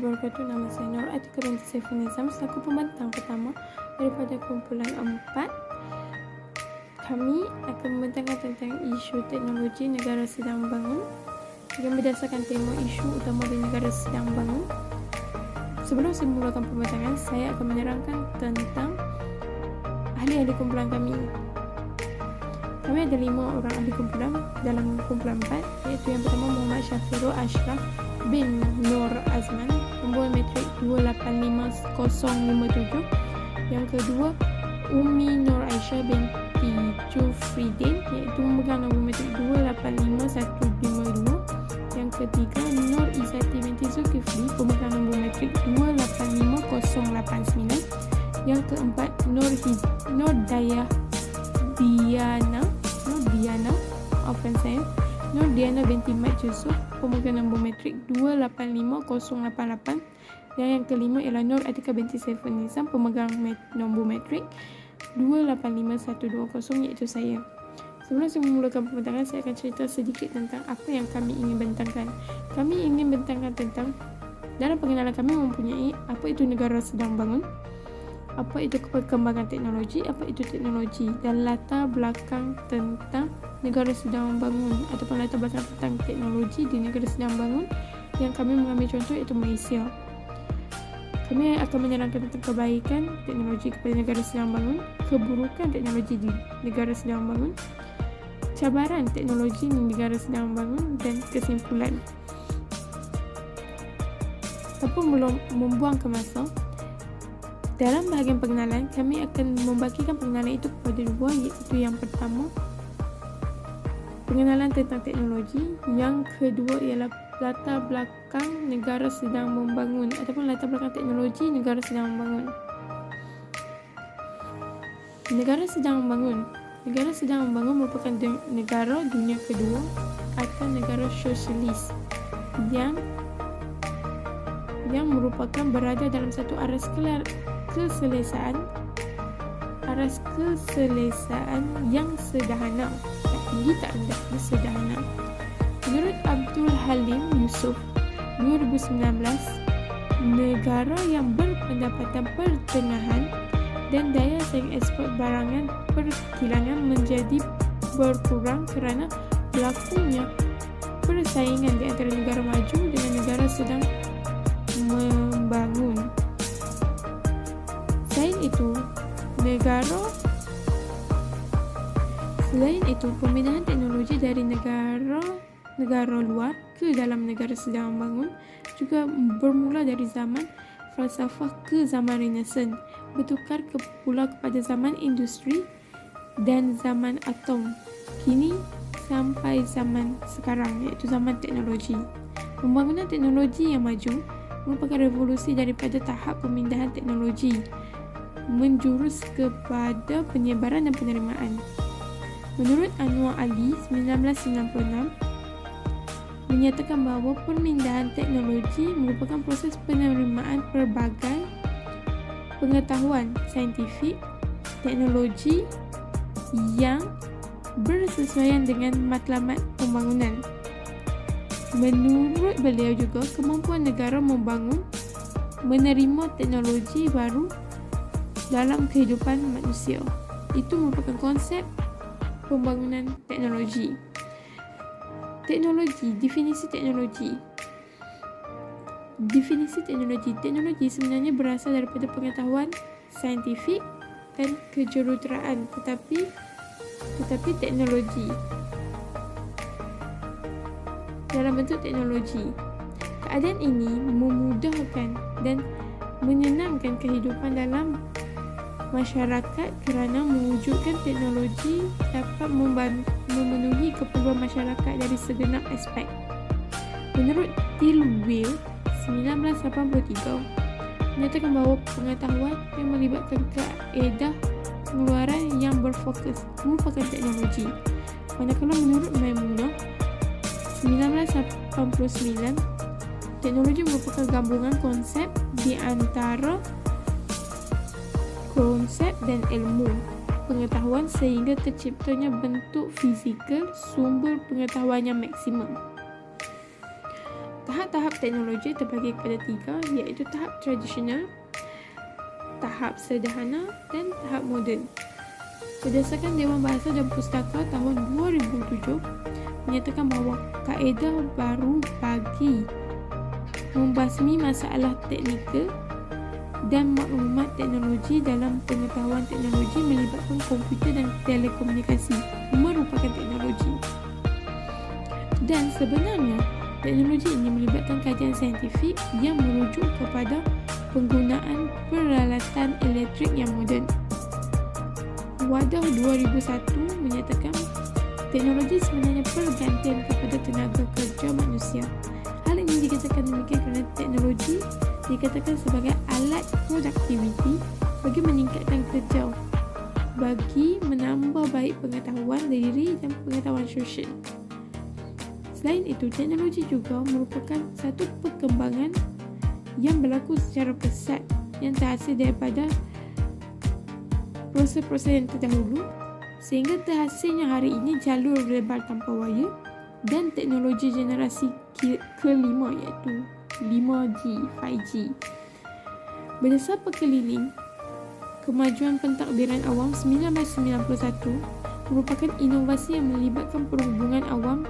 wabarakatuh. Nama saya Nur Atika binti Saiful Nizam selaku pembentang pertama daripada kumpulan 4. Kami akan membentangkan tentang isu teknologi negara sedang bangun dengan berdasarkan tema isu utama di negara sedang bangun. Sebelum saya memulakan pembentangan, saya akan menerangkan tentang ahli-ahli kumpulan kami. Kami ada 5 orang ahli kumpulan dalam kumpulan 4, iaitu yang pertama Muhammad Syafirul Ashraf bin Nur Azman, nombor metrik 285057. Yang kedua Umi Nur Aisyah binti Jufridin, iaitu memegang nombor metrik 285152. Yang ketiga Nur Izzati binti Zulkifli, pemegang nombor metrik 285089. Yang keempat Nur Diana binti Mat Yusuf, pemegang nombor metrik 285088. Dan yang kelima ialah Nur Atika binti Saiful Nizam, pemegang nombor metrik 285120, iaitu saya. Sebelum saya memulakan pembentangan, saya akan cerita sedikit tentang apa yang kami ingin bentangkan. Kami ingin bentangkan tentang, dalam pengenalan kami mempunyai apa itu negara sedang bangun, apa itu perkembangan teknologi, apa itu teknologi, dan latar belakang tentang negara sedang bangun ataupun latar belakang tentang teknologi di negara sedang bangun yang kami mengambil contoh iaitu Malaysia. Kami akan menerangkan tentang kebaikan teknologi kepada negara sedang bangun, keburukan teknologi di negara sedang bangun, cabaran teknologi di negara sedang bangun, dan kesimpulan. Tanpa belum membuangkan masa, dalam bahagian pengenalan, kami akan membagikan pengenalan itu kepada 2, iaitu yang pertama pengenalan tentang teknologi, yang kedua ialah latar belakang negara sedang membangun ataupun latar belakang teknologi negara sedang membangun. Negara sedang membangun merupakan negara dunia kedua atau negara sosialis yang merupakan berada dalam satu aras keselesaan yang sederhana, tak tinggi tak rendah, sederhana. Menurut Abdul Halim Yusuf 2019, negara yang berpendapatan pertengahan dan daya saing ekspor barangan perkilangan menjadi berkurang kerana berlakunya persaingan di antara negara maju dengan negara sedang membangun. Selain itu, pemindahan teknologi dari negara luar ke dalam negara sedang membangun juga bermula dari zaman falsafah ke zaman Renaissance, bertukar pula kepada zaman industri dan zaman atom, kini sampai zaman sekarang iaitu zaman teknologi. Pembangunan teknologi yang maju merupakan revolusi daripada tahap pemindahan teknologi menjurus kepada penyebaran dan penerimaan. Menurut Anwar Ali 1996 menyatakan bahawa pemindahan teknologi merupakan proses penerimaan pelbagai pengetahuan saintifik teknologi yang bersesuaian dengan matlamat pembangunan. Menurut beliau juga, kemampuan negara membangun menerima teknologi baru dalam kehidupan manusia. Itu merupakan konsep pembangunan teknologi. Definisi teknologi. Teknologi sebenarnya berasal daripada pengetahuan saintifik dan kejuruteraan, tetapi teknologi dalam bentuk teknologi. Keadaan ini memudahkan dan menyenangkan kehidupan dalam masyarakat kerana mewujudkan teknologi dapat memenuhi keperluan masyarakat dari segenap aspek. Menurut Tilwell 1983 menyatakan bahawa pengetahuan yang melibatkan kaedah pengeluaran yang berfokus merupakan teknologi. Manakala menurut Maimunah 1989, teknologi merupakan gabungan konsep di antara konsep dan ilmu pengetahuan sehingga terciptanya bentuk fizikal sumber pengetahuan yang maksimum. Tahap-tahap teknologi terbagi kepada 3, iaitu tahap tradisional, tahap sederhana dan tahap moden. Berdasarkan Dewan Bahasa dan Pustaka tahun 2007 menyatakan bahawa kaedah baru bagi membasmi masalah teknikal dan maklumat teknologi dalam pengetahuan teknologi melibatkan komputer dan telekomunikasi merupakan teknologi. Dan sebenarnya teknologi ini melibatkan kajian saintifik yang merujuk kepada penggunaan peralatan elektrik yang moden. Wadah 2001 menyatakan teknologi sebenarnya pergantian kepada tenaga kerja manusia. Hal ini dikatakan demikian kerana teknologi dikatakan sebagai alat produktiviti bagi meningkatkan kerja, bagi menambah baik pengetahuan diri dan pengetahuan sosial. Selain itu, teknologi juga merupakan satu perkembangan yang berlaku secara pesat yang terhasil daripada proses-proses yang terdahulu sehingga terhasilnya hari ini jalur lebar tanpa wayar dan teknologi generasi kelima iaitu 5G, 5G. Berdasar perkeliling, kemajuan pentadbiran awam 1991 merupakan inovasi yang melibatkan perhubungan awam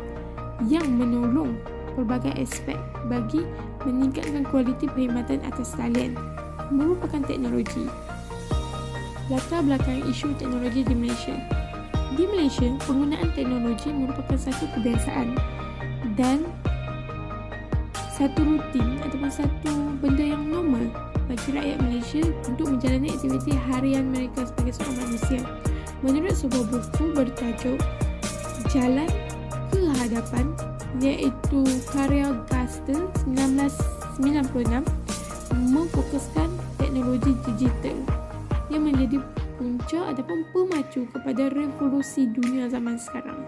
yang menolong pelbagai aspek bagi meningkatkan kualiti perkhidmatan atas talian merupakan teknologi. Latar belakang isu teknologi di Malaysia. Di Malaysia, penggunaan teknologi merupakan satu kebiasaan dan satu rutin ataupun satu benda yang normal bagi rakyat Malaysia untuk menjalani aktiviti harian mereka sebagai seorang manusia. Menurut sebuah buku bertajuk Jalan ke Hadapan, iaitu karya Gaster 1996, memfokuskan teknologi digital yang menjadi punca ataupun pemacu kepada revolusi dunia zaman sekarang.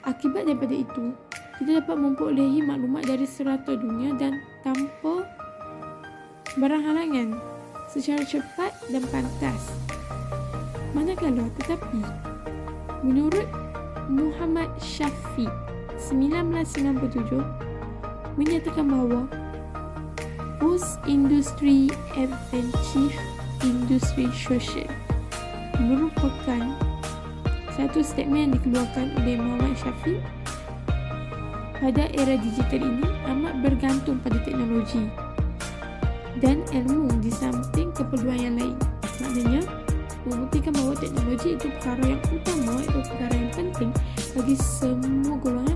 Akibat daripada itu, kita dapat memperolehi maklumat dari serata dunia dan tanpa barang halangan secara cepat dan pantas. Manakala tetapi, menurut Muhammad Syafiq 1997 menyatakan bahawa post-industry advantage industri sosial merupakan satu statement yang dikeluarkan oleh Muhammad Syafiq. Pada era digital ini amat bergantung pada teknologi dan ilmu di samping keperluan yang lain. Maknanya membuktikan bahawa teknologi itu perkara yang utama, itu perkara yang penting bagi semua golongan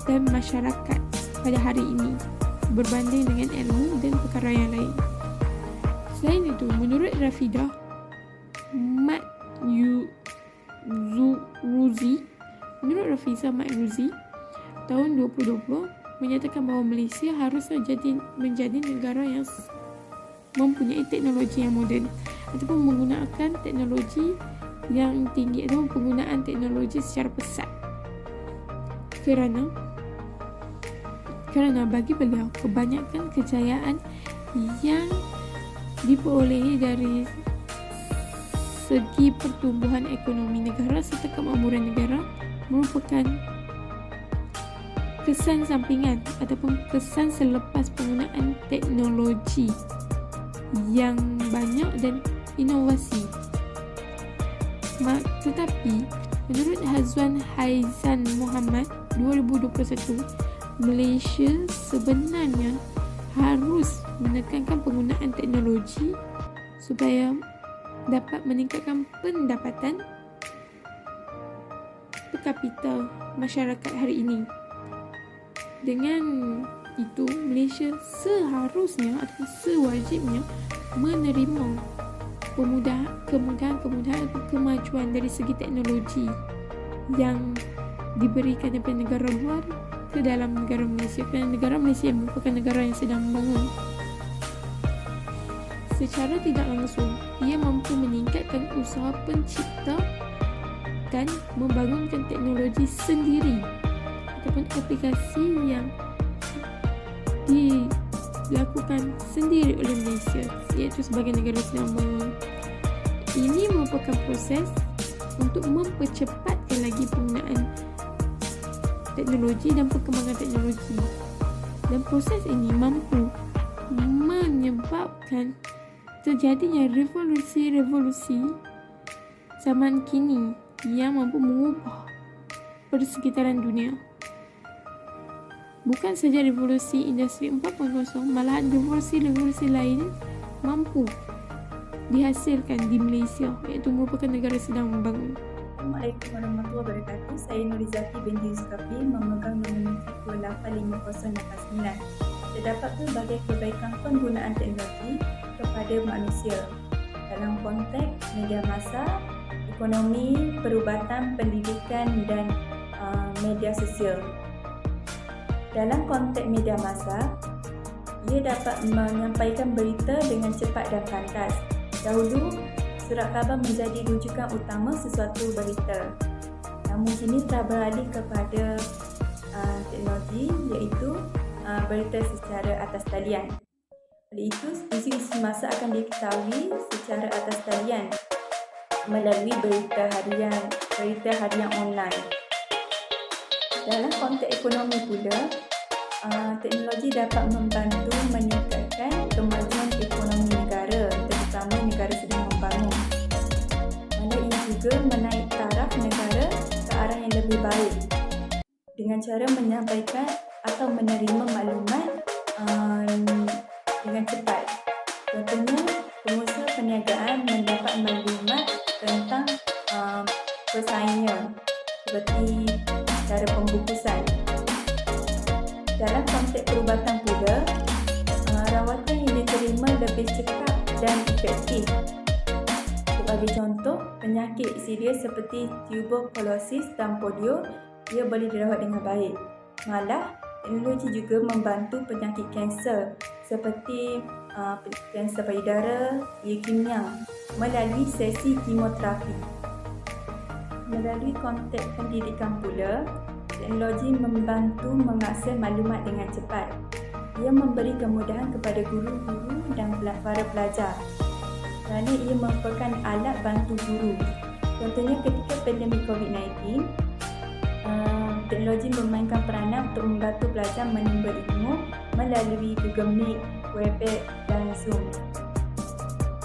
dan masyarakat pada hari ini berbanding dengan ilmu dan perkara yang lain. Selain itu, menurut Rafidah Mat-Ruzi tahun 2020 menyatakan bahawa Malaysia harusnya menjadi negara yang mempunyai teknologi yang moden ataupun menggunakan teknologi yang tinggi ataupun penggunaan teknologi secara pesat. Kerana bagi beliau kebanyakan kejayaan yang diperolehi dari segi pertumbuhan ekonomi negara serta kemakmuran negara merupakan kesan sampingan ataupun kesan selepas penggunaan teknologi yang banyak dan inovasi. Tetapi menurut Hazwan Haizan Muhammad 2021, Malaysia sebenarnya harus menekankan penggunaan teknologi supaya dapat meningkatkan pendapatan per kapita masyarakat hari ini. Dengan itu, Malaysia seharusnya atau sewajibnya menerima kemudahan atau kemajuan dari segi teknologi yang diberikan daripada negara luar ke dalam negara Malaysia, kerana negara Malaysia merupakan negara yang sedang membangun. Secara tidak langsung, ia mampu meningkatkan usaha pencipta dan membangunkan teknologi sendiri ataupun aplikasi yang dilakukan sendiri oleh Malaysia, iaitu sebagai negara sedang membangun. Ini merupakan proses untuk mempercepatkan lagi penggunaan teknologi dan perkembangan teknologi Dan proses ini mampu menyebabkan terjadinya revolusi-revolusi zaman kini yang mampu mengubah persekitaran dunia. Bukan saja revolusi industri 4.0, malahan revolusi-revolusi lain mampu dihasilkan di Malaysia, iaitu merupakan negara sedang membangun. Assalamualaikum warahmatullahi wabarakatuh. Saya Nurizati binti Yusufkafi, memegang nominasi 28509. Terdapat pelbagai kebaikan penggunaan teknologi kepada manusia dalam konteks media massa, ekonomi, perubatan, pendidikan dan media sosial. Dalam konteks media massa, ia dapat menyampaikan berita dengan cepat dan pantas. Dahulu, surat khabar menjadi rujukan utama sesuatu berita. Namun kini telah beralih kepada teknologi, iaitu berita secara atas talian. Oleh itu, isu-isu masa akan diketahui secara atas talian melalui berita harian online. Dalam konteks ekonomi pula, teknologi dapat membantu meningkatkan kemajuan ekonomi negara, terutama negara sedang membangun. Mana ini juga menaik taraf negara ke arah yang lebih baik dengan cara menyampaikan atau menerima maklumat dengan cepat. Contohnya, pengusaha perniagaan mendapat maklumat tentang persaingan seperti cara pembungkusan. Dalam konteks perubatan pula, rawatan yang diterima lebih cepat dan efektif. Sebagai contoh, penyakit serius seperti tuberkulosis dan polio, ia boleh dirawat dengan baik. Malah, teknologi juga membantu penyakit kanser seperti kanser payudara, leukemia melalui sesi kemoterapi. Melalui konteks pendidikan pula, teknologi membantu mengakses maklumat dengan cepat. Ia memberi kemudahan kepada guru-guru dan para pelajar kerana ia merupakan alat bantu guru. Contohnya ketika pandemik COVID-19, teknologi memainkan peranan untuk membantu pelajar menimba ilmu melalui Google Meet, Webex dan Zoom.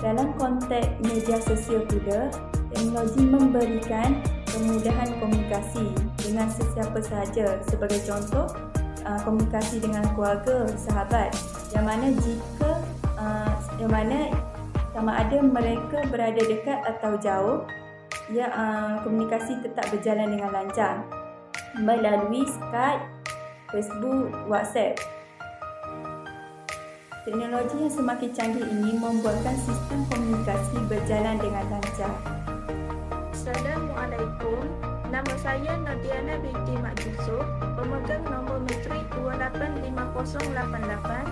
Dalam konteks media sosial pula, teknologi memberikan kemudahan komunikasi dengan sesiapa sahaja. Sebagai contoh, komunikasi dengan keluarga, sahabat, yang mana sama ada mereka berada dekat atau jauh, komunikasi tetap berjalan dengan lancar melalui Skype, Facebook, WhatsApp. Teknologi yang semakin canggih ini membuatkan sistem komunikasi berjalan dengan lancar. Assalamualaikum. Nama saya Nadiana binti Mak Yusuf, pemegang nombor metrik 285088.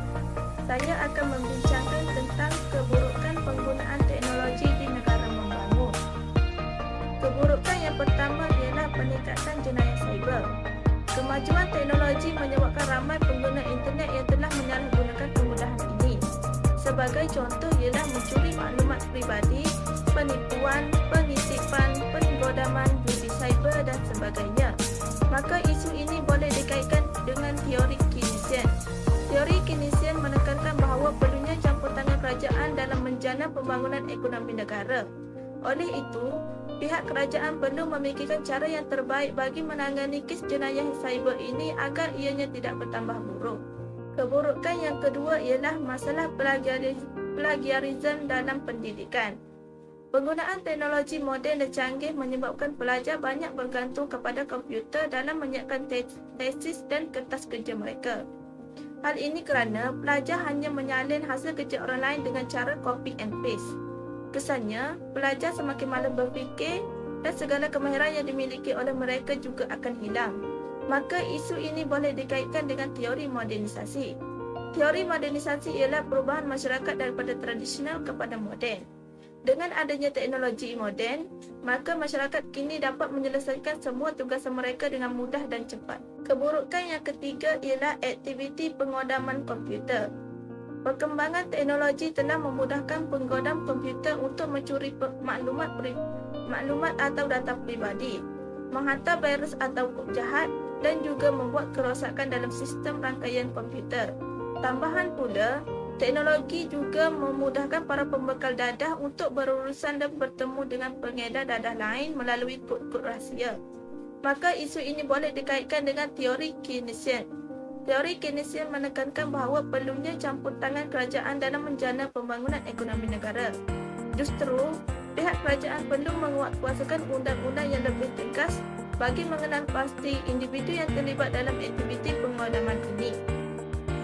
Saya akan membincangkan tentang keburukan penggunaan teknologi di negara membangun. Keburukan yang pertama ialah peningkatan jenayah cyber. Kemajuan teknologi menyebabkan ramai pengguna internet yang telah menyalahgunakan kemudahan ini. Sebagai contoh ialah mencuri maklumat peribadi, penipuan, penitipan, penggodaman, judi cyber dan sebagainya. Maka isu ini boleh dikaitkan dengan teori Keynesian. Teori Keynesian menekankan bahawa perlunya campur tangan kerajaan dalam menjana pembangunan ekonomi negara. Oleh itu, pihak kerajaan perlu memikirkan cara yang terbaik bagi menangani kes jenayah cyber ini agar ianya tidak bertambah buruk. Keburukan yang kedua ialah masalah plagiarism dalam pendidikan. Penggunaan teknologi moden dan canggih menyebabkan pelajar banyak bergantung kepada komputer dalam menyiapkan tesis dan kertas kerja mereka. Hal ini kerana pelajar hanya menyalin hasil kerja orang lain dengan cara copy and paste. Kesannya, pelajar semakin malas berfikir dan segala kemahiran yang dimiliki oleh mereka juga akan hilang. Maka isu ini boleh dikaitkan dengan teori modernisasi. Teori modernisasi ialah perubahan masyarakat daripada tradisional kepada moden. Dengan adanya teknologi moden, maka masyarakat kini dapat menyelesaikan semua tugas mereka dengan mudah dan cepat. Keburukan yang ketiga ialah aktiviti pengodaman komputer. Perkembangan teknologi telah memudahkan penggodam komputer untuk mencuri maklumat atau data peribadi, menghantar virus atau kod jahat, dan juga membuat kerosakan dalam sistem rangkaian komputer. Tambahan pula, teknologi juga memudahkan para pembekal dadah untuk berurusan dan bertemu dengan pengedar dadah lain melalui kod-kod rahsia. Maka isu ini boleh dikaitkan dengan teori Keynesian. Teori Keynesian menekankan bahawa perlunya campur tangan kerajaan dalam menjana pembangunan ekonomi negara. Justru, pihak kerajaan perlu menguatkuasakan undang-undang yang lebih tegas bagi mengenal pasti individu yang terlibat dalam aktiviti pemadaman ini.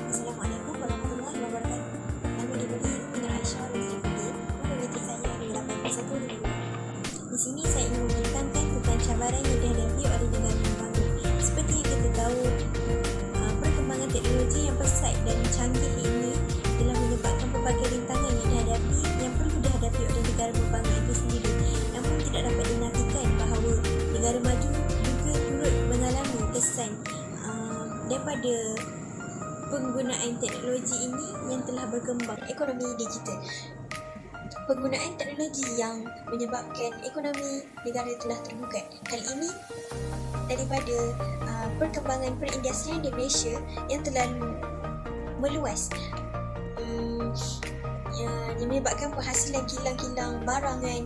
Assalamualaikum warahmatullahi wabarakatuh. Nama diberi Nur Aisyah binti Fadil. Umur metrik saya adalah 81. Di sini saya ingin menekankan tentang cabaran yang dihadapi oleh negara membangun. Seperti yang kita tahu, perkembangan teknologi yang pesat dan canggih ini telah menyebabkan pelbagai rintangan yang dihadapi yang perlu dihadapi oleh negara membangun itu sendiri. Namun tidak dapat dinafikan bahawa negara maju juga turut mengalami kesan daripada penggunaan teknologi ini yang telah berkembang. Ekonomi digital, penggunaan teknologi yang menyebabkan ekonomi negara telah terbuka. Hal ini daripada perkembangan perindustrian di Malaysia yang terlalu meluas, yang menyebabkan penghasilan kilang-kilang barangan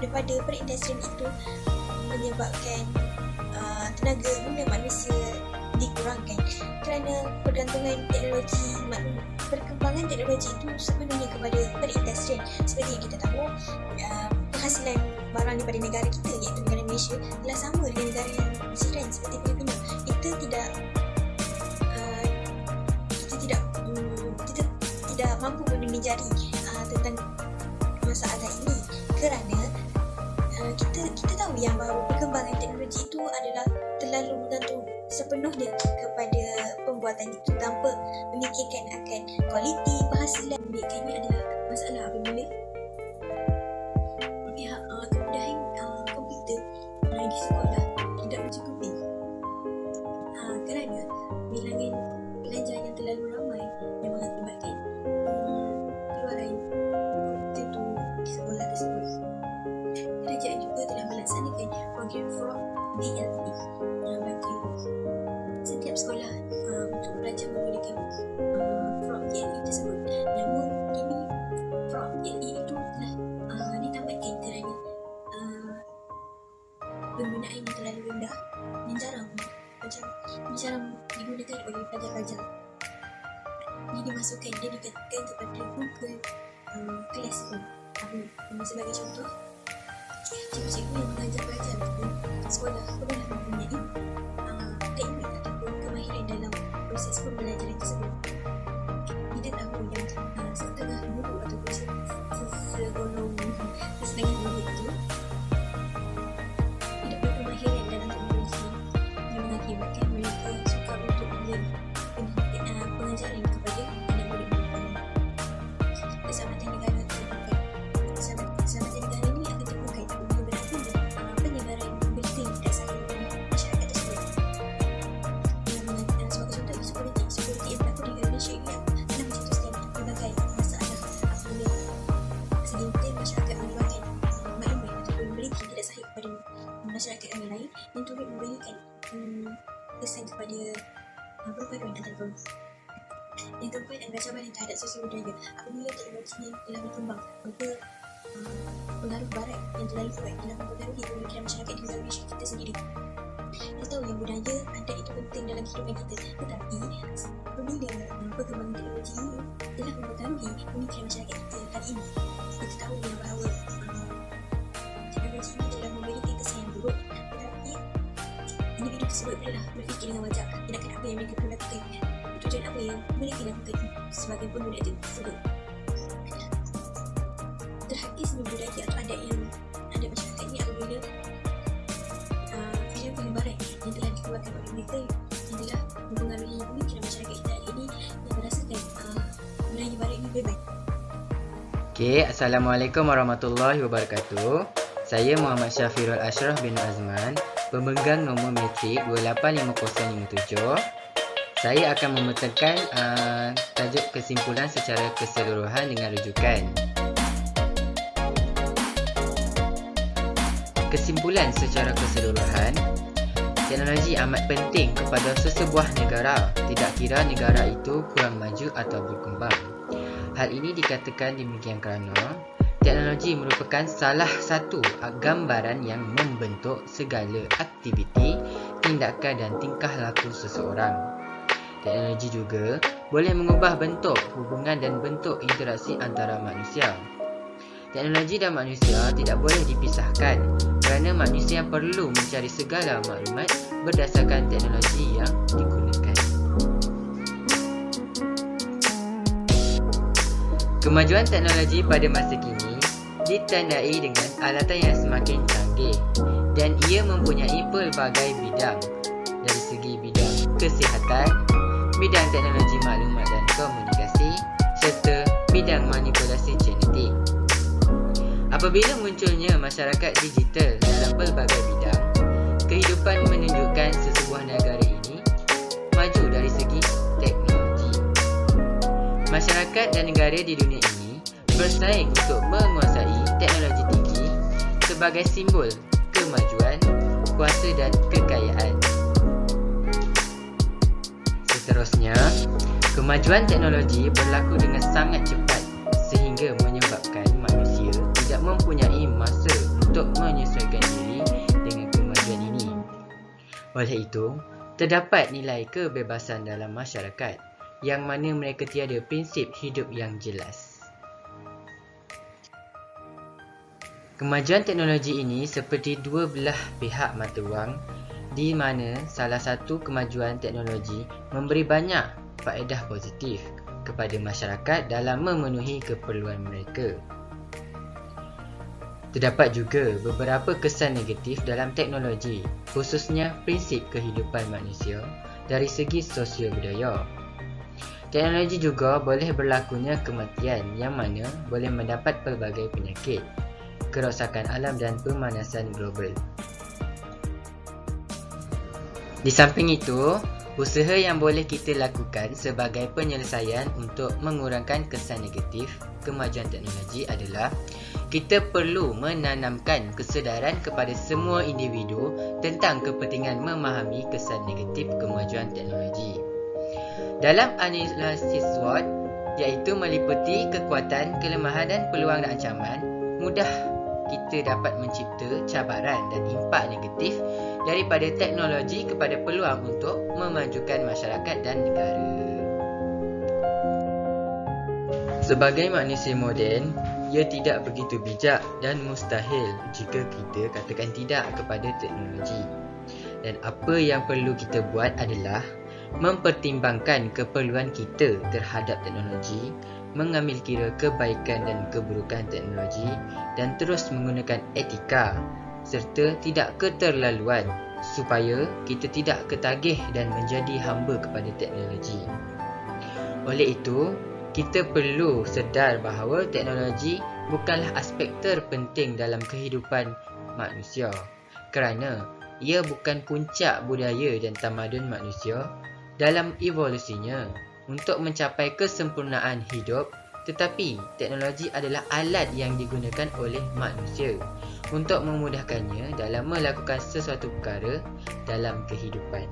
daripada perindustrian itu menyebabkan tenaga guna manusia dikurangkan kerana pergantungan teknologi, perkembangan teknologi itu sepenuhnya kepada perindustrian. Seperti yang kita tahu, penghasilan barang daripada negara kita iaitu negara Malaysia telah sama dengan negara yang jiran seperti Filipina. Kita tidak mampu menunjuk jari tentang masalah ini kerana kita tahu yang bahawa perkembangan teknologi itu adalah terlalu bergantung sepenuhnya kepada pembuatan itu tanpa memikirkan akan kualiti penghasilan. Ini adalah masalah apabila pihak kemudahan komputer di sekolah tidak mencukupi kerana bilangan pelajar yang terlalu ramai yang mengakibatkan keluaran tentu di sekolah tersebut. Kerajaan juga telah melaksanakan program Frog DLE bagi setiap sekolah untuk belajar menggunakan Frog DLE tersebut. Namun kini Frog DLE itu telah ditamatkan kerana penggunaan yang terlalu rendah dan jarang digunakan oleh pelajar-pelajar. Ini dimasukkan dan dikatakan kepada Google Classroom. Sebagai contoh, cikgu-cikgu yang mengajar pelajar di sekolah perlulah mempunyai teknik ataupun kemahiran dalam proses pembelajaran tersebut. Kita tahu yang setengah guru ataupun setengah guru itu tidak berkemahiran dalam teknologi yang mengakibatkan mereka suka untuk memberi pengajaran kepada anak murid mereka. Keselamatan negara terbuka. Keselamatan negara ini akan terbuka apabila berlaku penyebaran berita yang tidak sahih oleh masyarakat tersebut. Sebagai contoh, sekuriti yang berlaku di Malaysia ini telah mencetuskan berbagai masalah apabila segelintir masyarakat mengeluarkan maklumat ataupun berita yang tidak sahih kepada masyarakat yang lain yang turut memberikan kesan kepada perpaduan antarabangsa. Yang keempat adalah cabaran terhadap sosial budaya. Apabila teknologi yang telah berkembang, maka pengaruh barat yang terlalu kuat dalam mempengaruhi pemikiran masyarakat di negara Malaysia kita sendiri. Kita tahu yang budaya adat itu penting dalam kehidupan kita, tetapi apabila perkembangan teknologi ini telah mempengaruhi pemikiran masyarakat kita kali ini, kita tahu yang bahawa teknologi ini telah memberikan kesan yang buruk, tetapi individu tersebut telah berfikir dengan wajar tindakan apa yang mereka perlu lakukan, tujuan apa yang mereka lakukan sebagai pengguna tersebut. Terhati seni budaya atau adat yang ada masyarakat ini apabila filem-filem barat yang telah dikeluarkan oleh mereka yang telah mempengaruhi pemikiran masyarakat kita hari ini yang merasakan budaya barat ini bebas. Assalamualaikum warahmatullahi wabarakatuh. Saya Muhammad Syafirul Ashraf bin Azman, pemegang nombor metrik 285057. Saya akan memeterkan tajuk kesimpulan secara keseluruhan dengan rujukan. Kesimpulan secara keseluruhan, teknologi amat penting kepada sesebuah negara, tidak kira negara itu kurang maju atau berkembang. Hal ini dikatakan demikian kerana teknologi merupakan salah satu gambaran yang membentuk segala aktiviti, tindakan dan tingkah laku seseorang. Teknologi juga boleh mengubah bentuk hubungan dan bentuk interaksi antara manusia. Teknologi dan manusia tidak boleh dipisahkan kerana manusia perlu mencari segala maklumat berdasarkan teknologi yang digunakan. Kemajuan teknologi pada masa kini ditandai dengan alatan yang semakin canggih dan ia mempunyai pelbagai bidang dari segi bidang kesihatan, bidang teknologi maklumat dan komunikasi serta bidang manipulasi genetik. Apabila munculnya masyarakat digital dalam pelbagai bidang, kehidupan menunjukkan sesebuah negara ini maju dari segi teknologi. Masyarakat dan negara di dunia ini bersaing untuk menguasai teknologi tinggi sebagai simbol kemajuan, kuasa dan kekayaan. Seterusnya, kemajuan teknologi berlaku dengan sangat cepat sehingga menyebabkan manusia tidak mempunyai masa untuk menyesuaikan diri dengan kemajuan ini. Oleh itu, terdapat nilai kebebasan dalam masyarakat yang mana mereka tiada prinsip hidup yang jelas. Kemajuan teknologi ini seperti dua belah pihak mata wang di mana salah satu kemajuan teknologi memberi banyak faedah positif kepada masyarakat dalam memenuhi keperluan mereka. Terdapat juga beberapa kesan negatif dalam teknologi, khususnya prinsip kehidupan manusia dari segi sosial budaya. Teknologi juga boleh berlakunya kematian yang mana boleh mendapat pelbagai penyakit, kerosakan alam dan pemanasan global. Di samping itu, usaha yang boleh kita lakukan sebagai penyelesaian untuk mengurangkan kesan negatif kemajuan teknologi adalah kita perlu menanamkan kesedaran kepada semua individu tentang kepentingan memahami kesan negatif kemajuan teknologi. Dalam analisis SWOT, iaitu meliputi kekuatan, kelemahan dan peluang dan ancaman, mudah kita dapat mencipta cabaran dan impak negatif daripada teknologi kepada peluang untuk memajukan masyarakat dan negara. Sebagai manusia moden, ia tidak begitu bijak dan mustahil jika kita katakan tidak kepada teknologi. Dan apa yang perlu kita buat adalah mempertimbangkan keperluan kita terhadap teknologi, mengambil kira kebaikan dan keburukan teknologi dan terus menggunakan etika serta tidak keterlaluan supaya kita tidak ketagih dan menjadi hamba kepada teknologi. Oleh itu, kita perlu sedar bahawa teknologi bukanlah aspek terpenting dalam kehidupan manusia kerana ia bukan puncak budaya dan tamadun manusia dalam evolusinya untuk mencapai kesempurnaan hidup, tetapi teknologi adalah alat yang digunakan oleh manusia untuk memudahkannya dalam melakukan sesuatu perkara dalam kehidupan.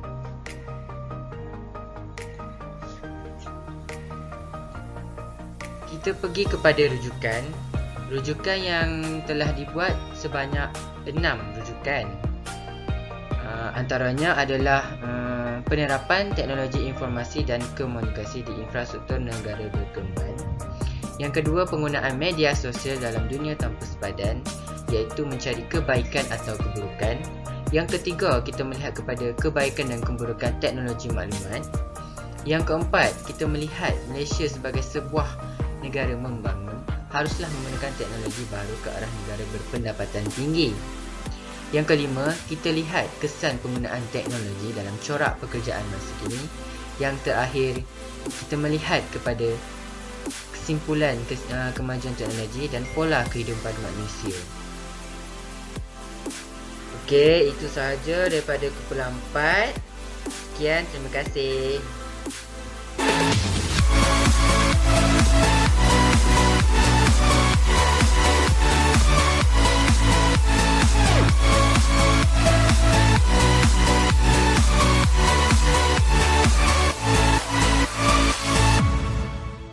Kita pergi kepada rujukan yang telah dibuat sebanyak 6 rujukan. Antaranya adalah penerapan teknologi informasi dan komunikasi di infrastruktur negara berkembang. Yang kedua, penggunaan media sosial dalam dunia tanpa sepadan, iaitu mencari kebaikan atau keburukan. Yang ketiga, kita melihat kepada kebaikan dan keburukan teknologi maklumat. Yang keempat, kita melihat Malaysia sebagai sebuah negara membangun haruslah menggunakan teknologi baru ke arah negara berpendapatan tinggi. Yang kelima, kita lihat kesan penggunaan teknologi dalam corak pekerjaan masa kini. Yang terakhir, kita melihat kepada kesimpulan kemajuan teknologi dan pola kehidupan manusia. Okey, itu sahaja daripada kumpulan 4. Sekian, terima kasih.